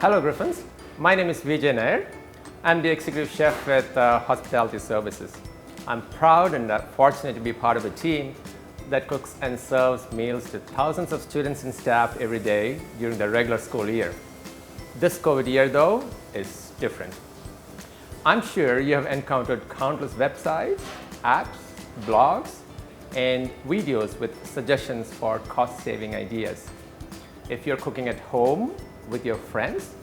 Hello Griffins, my name is Vijay Nair. I'm the executive chef with Hospitality Services. I'm proud and fortunate to be part of a team that cooks and serves meals to thousands of students and staff every day during the regular school year. This COVID year though is different. I'm sure you have encountered countless websites, apps, blogs, and videos with suggestions for cost-saving ideas. If you're cooking at home with your friends,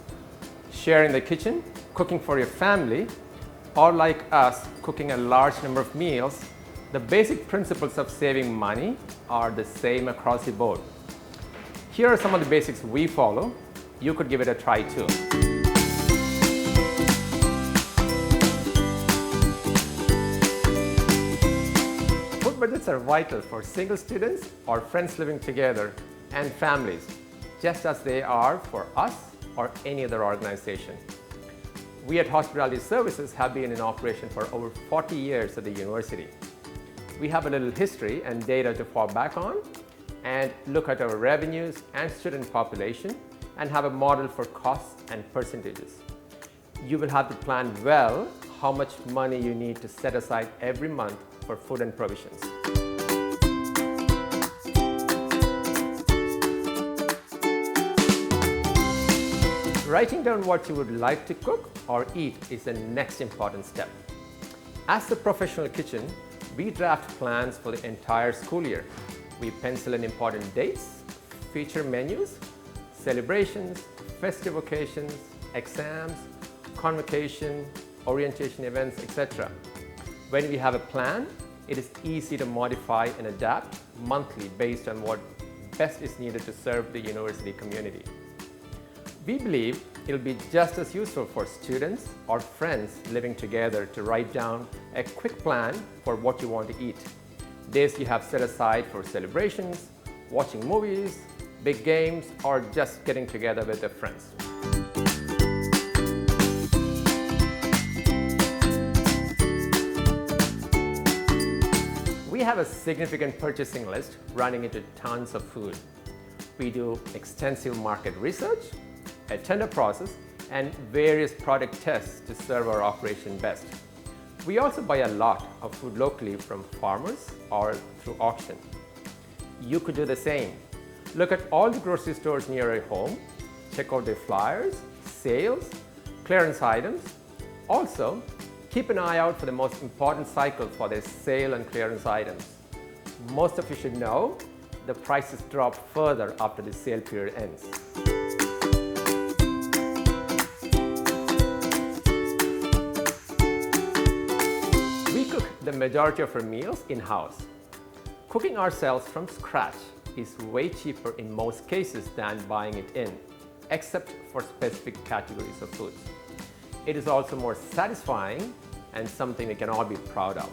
sharing the kitchen, cooking for your family, or like us, cooking a large number of meals, the basic principles of saving money are the same across the board. Here are some of the basics we follow. You could give it a try too. Food budgets are vital for single students or friends living together and families, just as they are for us or any other organization. We at Hospitality Services have been in operation for over 40 years at the university. We have a little history and data to fall back on and look at our revenues and student population and have a model for costs and percentages. You will have to plan well how much money you need to set aside every month for food and provisions. Writing down what you would like to cook or eat is the next important step. As a professional kitchen, we draft plans for the entire school year. We pencil in important dates, feature menus, celebrations, festive occasions, exams, convocation, orientation events, etc. When we have a plan, it is easy to modify and adapt monthly based on what best is needed to serve the university community. We believe it'll be just as useful for students or friends living together to write down a quick plan for what you want to eat. Days you have set aside for celebrations, watching movies, big games, or just getting together with your friends. We have a significant purchasing list running into tons of food. We do extensive market research, a tender process, and various product tests to serve our operation best. We also buy a lot of food locally from farmers or through auction. You could do the same. Look at all the grocery stores near your home, check out their flyers, sales, clearance items. Also, keep an eye out for the most important cycle for their sale and clearance items. Most of you should know the prices drop further after the sale period ends. The majority of our meals in-house. Cooking ourselves from scratch is way cheaper in most cases than buying it in, except for specific categories of foods. It is also more satisfying and something we can all be proud of.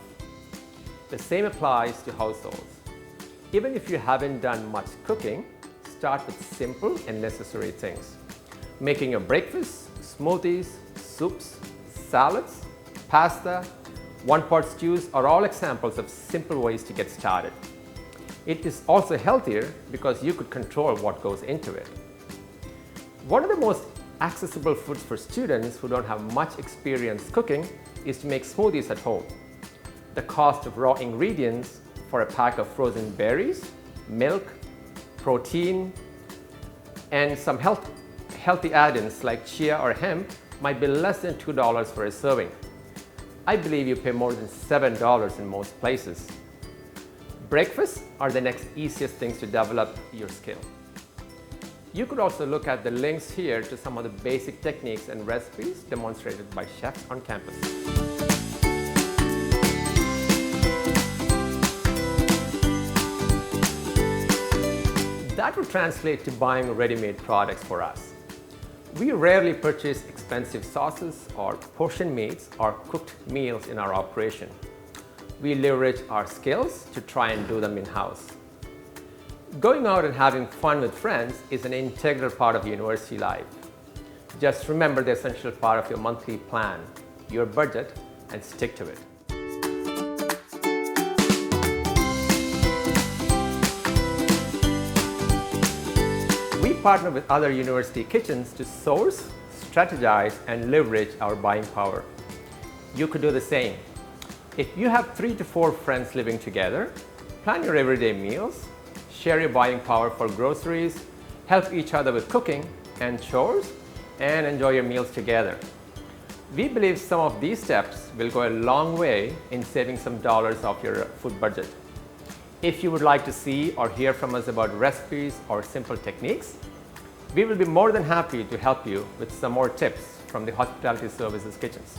The same applies to households. Even if you haven't done much cooking, start with simple and necessary things. Making your breakfast, smoothies, soups, salads, pasta, one-pot stews are all examples of simple ways to get started. It is also healthier because you could control what goes into it. One of the most accessible foods for students who don't have much experience cooking is to make smoothies at home. The cost of raw ingredients for a pack of frozen berries, milk, protein, and some healthy add-ins like chia or hemp might be less than $2 for a serving. I believe you pay more than $7 in most places. Breakfasts are the next easiest things to develop your skill. You could also look at the links here to some of the basic techniques and recipes demonstrated by chefs on campus. That would translate to buying ready-made products for us. We rarely purchase expensive sauces or portion meats or cooked meals in our operation. We leverage our skills to try and do them in-house. Going out and having fun with friends is an integral part of university life. Just remember the essential part of your monthly plan, your budget, and stick to it. We partner with other university kitchens to source, strategize and leverage our buying power. You could do the same. If you have 3 to 4 friends living together, plan your everyday meals, share your buying power for groceries, help each other with cooking and chores, and enjoy your meals together. We believe some of these steps will go a long way in saving some dollars off your food budget. If you would like to see or hear from us about recipes or simple techniques, we will be more than happy to help you with some more tips from the Hospitality Services Kitchens.